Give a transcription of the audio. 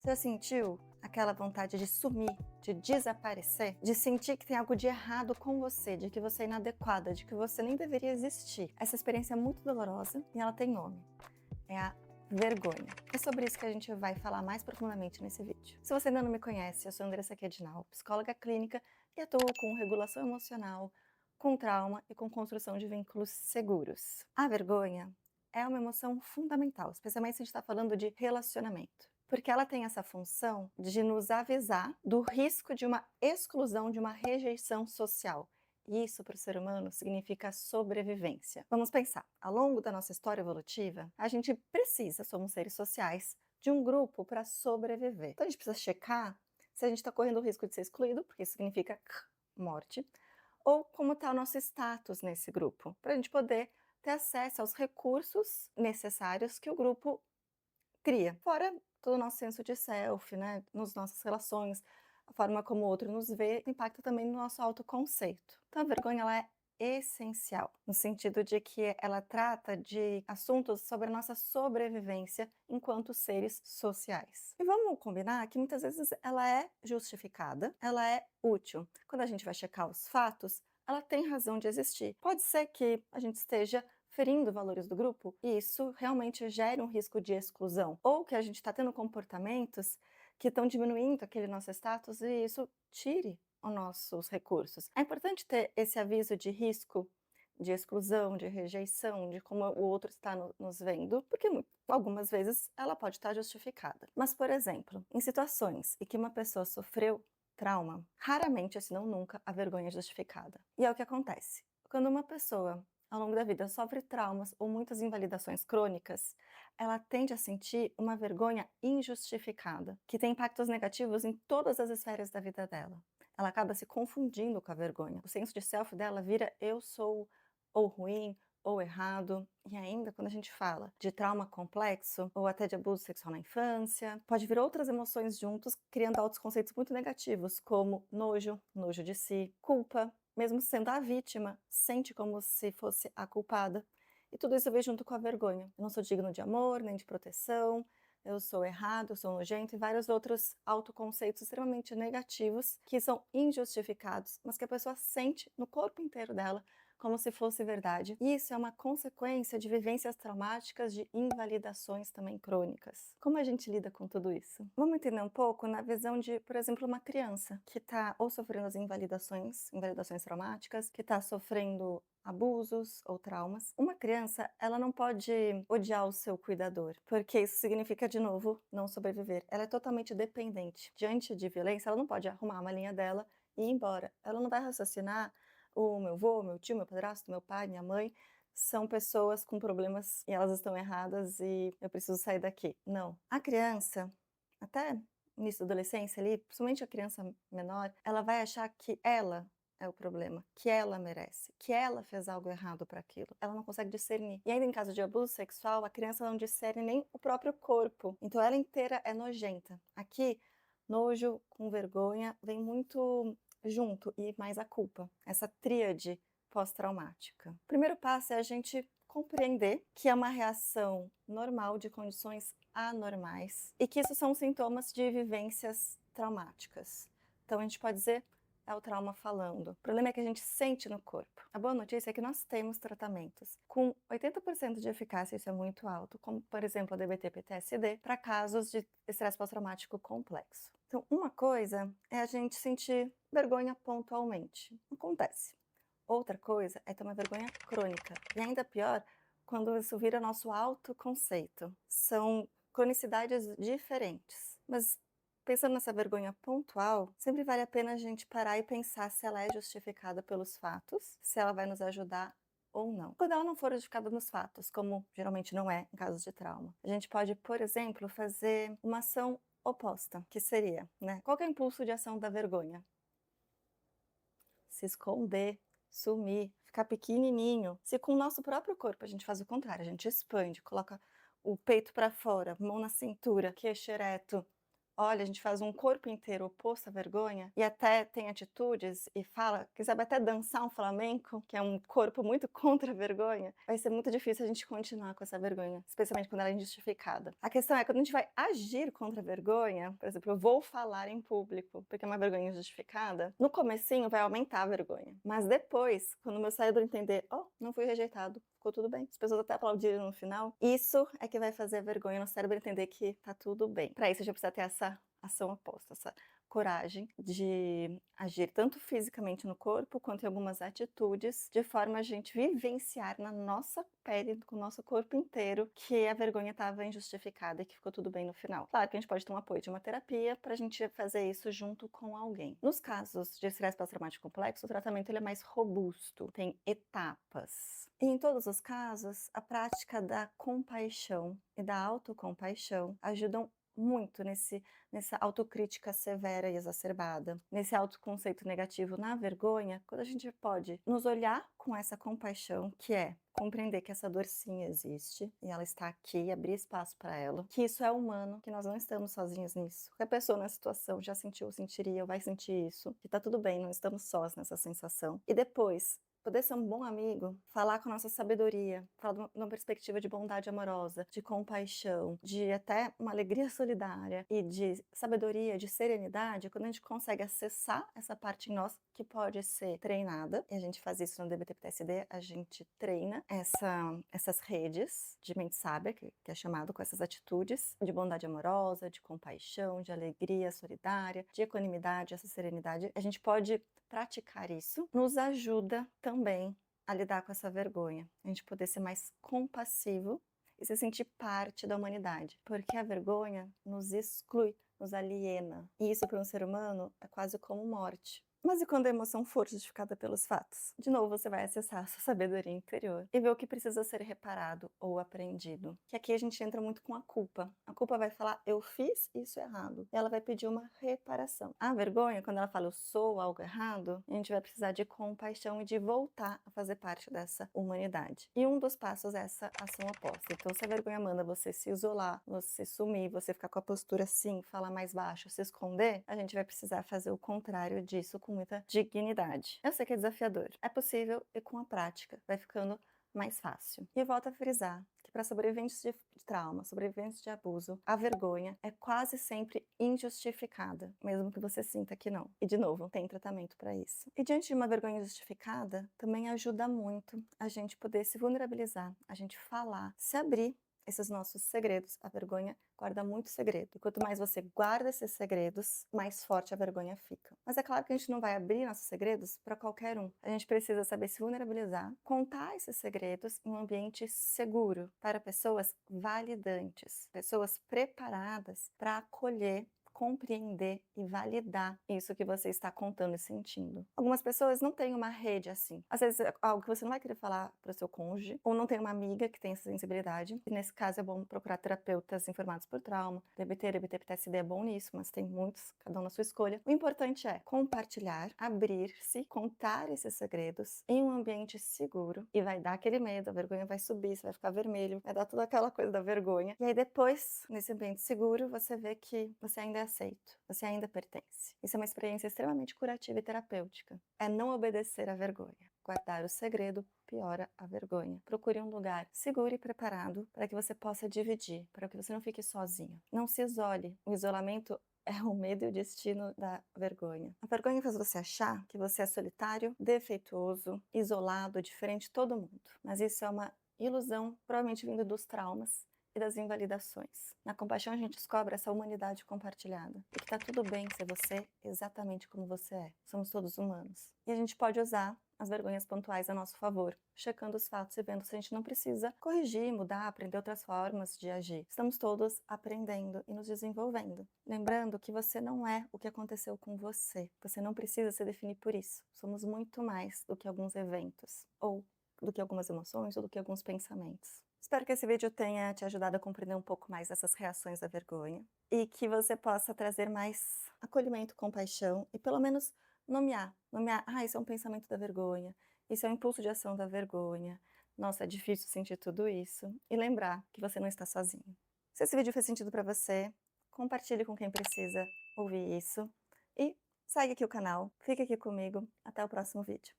Já sentiu aquela vontade de sumir, de desaparecer? De sentir que tem algo de errado com você, de que você é inadequada, de que você nem deveria existir? Essa experiência é muito dolorosa e ela tem nome. É a vergonha. É sobre isso que a gente vai falar mais profundamente nesse vídeo. Se você ainda não me conhece, eu sou Andressa Quedinal, psicóloga clínica e atuo com regulação emocional, com trauma e com construção de vínculos seguros. A vergonha é uma emoção fundamental, especialmente se a gente está falando de relacionamento. Porque ela tem essa função de nos avisar do risco de uma exclusão, de uma rejeição social. E isso, para o ser humano, significa sobrevivência. Vamos pensar, ao longo da nossa história evolutiva, a gente precisa, somos seres sociais, de um grupo para sobreviver. Então a gente precisa checar se a gente está correndo o risco de ser excluído, porque isso significa morte, ou como está o nosso status nesse grupo, para a gente poder ter acesso aos recursos necessários que o grupo cria. Fora todo o nosso senso de self, né, nas nossas relações, a forma como o outro nos vê, impacta também no nosso autoconceito. Então a vergonha ela é essencial, no sentido de que ela trata de assuntos sobre a nossa sobrevivência enquanto seres sociais. E vamos combinar que muitas vezes ela é justificada, ela é útil. Quando a gente vai checar os fatos, ela tem razão de existir. Pode ser que a gente esteja ferindo valores do grupo e isso realmente gera um risco de exclusão, ou que a gente está tendo comportamentos que estão diminuindo aquele nosso status e isso tire os nossos recursos. É importante ter esse aviso de risco, de exclusão, de rejeição, de como o outro está nos vendo, porque algumas vezes ela pode estar justificada. Mas, por exemplo, em situações em que uma pessoa sofreu trauma, raramente, se não nunca, a vergonha é justificada. E é o que acontece. Quando uma pessoa ao longo da vida sofre traumas ou muitas invalidações crônicas, ela tende a sentir uma vergonha injustificada, que tem impactos negativos em todas as esferas da vida dela. Ela acaba se confundindo com a vergonha. O senso de self dela vira eu sou ou ruim ou errado. E ainda quando a gente fala de trauma complexo ou até de abuso sexual na infância, pode vir outras emoções juntos, criando altos conceitos muito negativos, como nojo, nojo de si, culpa, mesmo sendo a vítima, sente como se fosse a culpada. E tudo isso vem junto com a vergonha. Eu não sou digno de amor, nem de proteção, eu sou errado, eu sou nojento e vários outros autoconceitos extremamente negativos que são injustificados, mas que a pessoa sente no corpo inteiro dela como se fosse verdade. E isso é uma consequência de vivências traumáticas, de invalidações também crônicas. Como a gente lida com tudo isso? Vamos entender um pouco na visão de, por exemplo, uma criança que está ou sofrendo as invalidações traumáticas, que está sofrendo abusos ou traumas. Uma criança, ela não pode odiar o seu cuidador, porque isso significa, de novo, não sobreviver. Ela é totalmente dependente. Diante de violência, ela não pode arrumar uma linha dela e ir embora. Ela não vai raciocinar o meu avô, meu tio, meu padrasto, meu pai, minha mãe, são pessoas com problemas e elas estão erradas e eu preciso sair daqui. Não. A criança, até início da adolescência ali, principalmente a criança menor, ela vai achar que ela é o problema, que ela merece, que ela fez algo errado para aquilo. Ela não consegue discernir. E ainda em caso de abuso sexual, a criança não discerne nem o próprio corpo. Então ela inteira é nojenta. Aqui, nojo com vergonha vem muito junto e mais a culpa, essa tríade pós-traumática. O primeiro passo é a gente compreender que é uma reação normal de condições anormais e que isso são sintomas de vivências traumáticas. Então a gente pode dizer é o trauma falando. O problema é que a gente sente no corpo. A boa notícia é que nós temos tratamentos com 80% de eficácia, isso é muito alto, como por exemplo a DBT-PTSD, para casos de estresse pós-traumático complexo. Então uma coisa é a gente sentir vergonha pontualmente. Acontece. Outra coisa é ter uma vergonha crônica. E ainda pior, quando isso vira nosso autoconceito. São cronicidades diferentes. Mas pensando nessa vergonha pontual, sempre vale a pena a gente parar e pensar se ela é justificada pelos fatos, se ela vai nos ajudar ou não. Quando ela não for justificada nos fatos, como geralmente não é em casos de trauma, a gente pode, por exemplo, fazer uma ação oposta, que seria, né? Qual que é o impulso de ação da vergonha? Se esconder, sumir, ficar pequenininho. Se com o nosso próprio corpo a gente faz o contrário, a gente expande, coloca o peito para fora, mão na cintura, queixo ereto, olha, a gente faz um corpo inteiro oposto à vergonha e até tem atitudes e fala que sabe até dançar um flamenco, que é um corpo muito contra a vergonha, vai ser muito difícil a gente continuar com essa vergonha, especialmente quando ela é injustificada. A questão é, quando a gente vai agir contra a vergonha, por exemplo, eu vou falar em público, porque é uma vergonha injustificada, no comecinho vai aumentar a vergonha. Mas depois, quando o meu cérebro entender, oh, não fui rejeitado, ficou tudo bem. As pessoas até aplaudiram no final. Isso é que vai fazer a vergonha no cérebro entender que tá tudo bem. Para isso, a gente precisa ter essa ação oposta, essa coragem de agir tanto fisicamente no corpo quanto em algumas atitudes, de forma a gente vivenciar na nossa pele, com o nosso corpo inteiro, que a vergonha estava injustificada e que ficou tudo bem no final. Claro que a gente pode ter um apoio de uma terapia para a gente fazer isso junto com alguém. Nos casos de estresse pós-traumático complexo, o tratamento ele é mais robusto, tem etapas. E em todos os casos, a prática da compaixão e da autocompaixão ajudam muito nessa autocrítica severa e exacerbada, nesse autoconceito negativo na vergonha, quando a gente pode nos olhar com essa compaixão, que é compreender que essa dor sim existe e ela está aqui, abrir espaço para ela, que isso é humano, que nós não estamos sozinhos nisso, que a pessoa na situação já sentiu, sentiria, ou vai sentir isso, que tá tudo bem, não estamos sós nessa sensação. E depois, poder ser um bom amigo, falar com a nossa sabedoria, falar de uma perspectiva de bondade amorosa, de compaixão, de até uma alegria solidária e de sabedoria, de serenidade, quando a gente consegue acessar essa parte em nós que pode ser treinada, e a gente faz isso no DBT-PTSD, a gente treina essas redes de mente sábia, que é chamado com essas atitudes de bondade amorosa, de compaixão, de alegria solidária, de equanimidade, essa serenidade. A gente pode praticar isso, nos ajuda também a lidar com essa vergonha, a gente poder ser mais compassivo e se sentir parte da humanidade, porque a vergonha nos exclui, nos aliena, e isso para um ser humano é quase como morte. Mas e quando a emoção for justificada pelos fatos? De novo, você vai acessar a sua sabedoria interior e ver o que precisa ser reparado ou aprendido. Que aqui a gente entra muito com a culpa. A culpa vai falar, eu fiz isso errado. E ela vai pedir uma reparação. A vergonha, quando ela fala, eu sou algo errado, a gente vai precisar de compaixão e de voltar a fazer parte dessa humanidade. E um dos passos é essa ação oposta. Então, se a vergonha manda você se isolar, você sumir, você ficar com a postura assim, falar mais baixo, se esconder, a gente vai precisar fazer o contrário disso com muita dignidade. Eu sei que é desafiador. É possível e com a prática vai ficando mais fácil. E eu volto a frisar que para sobreviventes de trauma, sobreviventes de abuso, a vergonha é quase sempre injustificada, mesmo que você sinta que não. E de novo, tem tratamento para isso. E diante de uma vergonha injustificada, também ajuda muito a gente poder se vulnerabilizar, a gente falar, se abrir esses nossos segredos. A vergonha guarda muito segredo. E quanto mais você guarda esses segredos, mais forte a vergonha fica. Mas é claro que a gente não vai abrir nossos segredos para qualquer um. A gente precisa saber se vulnerabilizar, contar esses segredos em um ambiente seguro para pessoas validantes, pessoas preparadas para acolher, compreender e validar isso que você está contando e sentindo. Algumas pessoas não têm uma rede assim. Às vezes é algo que você não vai querer falar para o seu cônjuge, ou não tem uma amiga que tem essa sensibilidade. E nesse caso é bom procurar terapeutas informados por trauma. DBT, DBT-PTSD é bom nisso, mas tem muitos, cada um na sua escolha. O importante é compartilhar, abrir-se, contar esses segredos em um ambiente seguro e vai dar aquele medo, a vergonha vai subir, você vai ficar vermelho, vai dar toda aquela coisa da vergonha. E aí depois, nesse ambiente seguro, você vê que você ainda é aceito, você ainda pertence. Isso é uma experiência extremamente curativa e terapêutica. É não obedecer à vergonha. Guardar o segredo piora a vergonha. Procure um lugar seguro e preparado para que você possa dividir, para que você não fique sozinho. Não se isole. O isolamento é o medo e o destino da vergonha. A vergonha faz você achar que você é solitário, defeituoso, isolado, diferente de todo mundo. Mas isso é uma ilusão, provavelmente vindo dos traumas e das invalidações. Na compaixão a gente descobre essa humanidade compartilhada e que tá tudo bem ser você exatamente como você é. Somos todos humanos. E a gente pode usar as vergonhas pontuais a nosso favor, checando os fatos e vendo se a gente não precisa corrigir, mudar, aprender outras formas de agir. Estamos todos aprendendo e nos desenvolvendo. Lembrando que você não é o que aconteceu com você. Você não precisa se definir por isso. Somos muito mais do que alguns eventos, ou do que algumas emoções, ou do que alguns pensamentos. Espero que esse vídeo tenha te ajudado a compreender um pouco mais essas reações da vergonha e que você possa trazer mais acolhimento, compaixão e pelo menos nomear, isso é um pensamento da vergonha, isso é um impulso de ação da vergonha, nossa, é difícil sentir tudo isso, e lembrar que você não está sozinho. Se esse vídeo fez sentido para você, compartilhe com quem precisa ouvir isso e segue aqui o canal, fica aqui comigo, até o próximo vídeo.